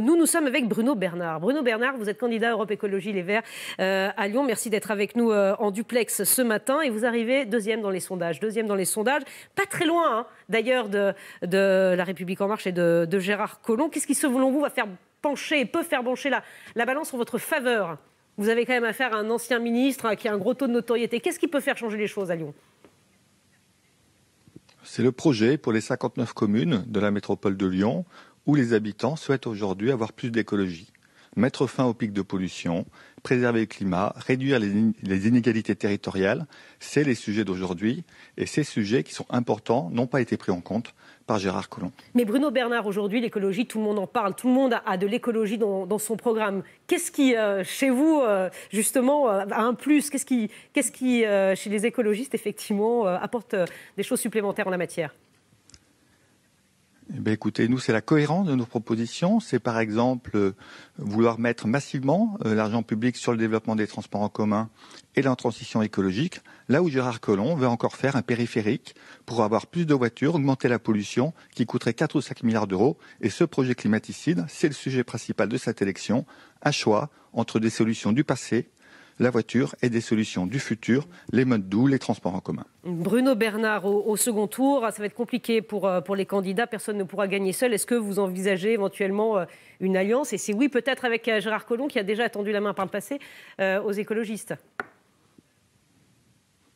Nous sommes avec Bruno Bernard. Bruno Bernard, vous êtes candidat Europe Écologie Les Verts à Lyon. Merci d'être avec nous en duplex ce matin. Et vous arrivez deuxième dans les sondages. Pas très loin d'ailleurs de La République En Marche et de Gérard Collomb. Qu'est-ce qui, selon vous, va faire pencher et peut faire pencher la balance en votre faveur? Vous avez quand même affaire à un ancien ministre qui a un gros taux de notoriété. Qu'est-ce qui peut faire changer les choses à Lyon? C'est le projet pour les 59 communes de la métropole de Lyon où les habitants souhaitent aujourd'hui avoir plus d'écologie, mettre fin aux pics de pollution, préserver le climat, réduire les inégalités territoriales. C'est les sujets d'aujourd'hui et ces sujets qui sont importants n'ont pas été pris en compte par Gérard Collomb. Mais Bruno Bernard, aujourd'hui, l'écologie, tout le monde en parle, tout le monde a de l'écologie dans son programme. Qu'est-ce qui, chez vous, justement, a un plus? Qu'est-ce qui chez les écologistes, effectivement, apporte des choses supplémentaires en la matière? Eh bien, écoutez, nous, c'est la cohérence de nos propositions. C'est par exemple vouloir mettre massivement l'argent public sur le développement des transports en commun et la transition écologique, là où Gérard Collomb veut encore faire un périphérique pour avoir plus de voitures, augmenter la pollution, qui coûterait 4 ou 5 milliards d'euros. Et ce projet climaticide, c'est le sujet principal de cette élection, un choix entre des solutions du passé, la voiture, et des solutions du futur, les modes doux, les transports en commun. Bruno Bernard, au second tour, ça va être compliqué pour les candidats, personne ne pourra gagner seul. Est-ce que vous envisagez éventuellement une alliance? Et si oui, peut-être avec Gérard Collomb, qui a déjà tendu la main par le passé aux écologistes.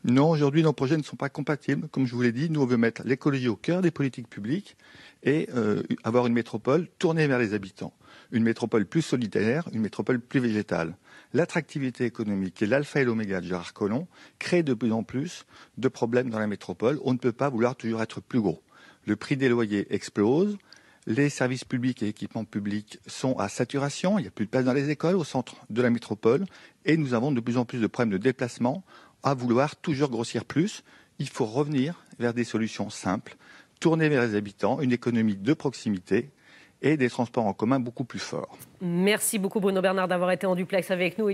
Non, aujourd'hui, nos projets ne sont pas compatibles. Comme je vous l'ai dit, nous, on veut mettre l'écologie au cœur des politiques publiques et avoir une métropole tournée vers les habitants. Une métropole plus solidaire, une métropole plus végétale. L'attractivité économique, qui est l'alpha et l'oméga de Gérard Collomb, crée de plus en plus de problèmes dans la métropole. On ne peut pas vouloir toujours être plus gros. Le prix des loyers explose. Les services publics et équipements publics sont à saturation. Il n'y a plus de place dans les écoles, au centre de la métropole. Et nous avons de plus en plus de problèmes de déplacement à vouloir toujours grossir plus. Il faut revenir vers des solutions simples, tourner vers les habitants, une économie de proximité et des transports en commun beaucoup plus forts. Merci beaucoup Bruno Bernard d'avoir été en duplex avec nous.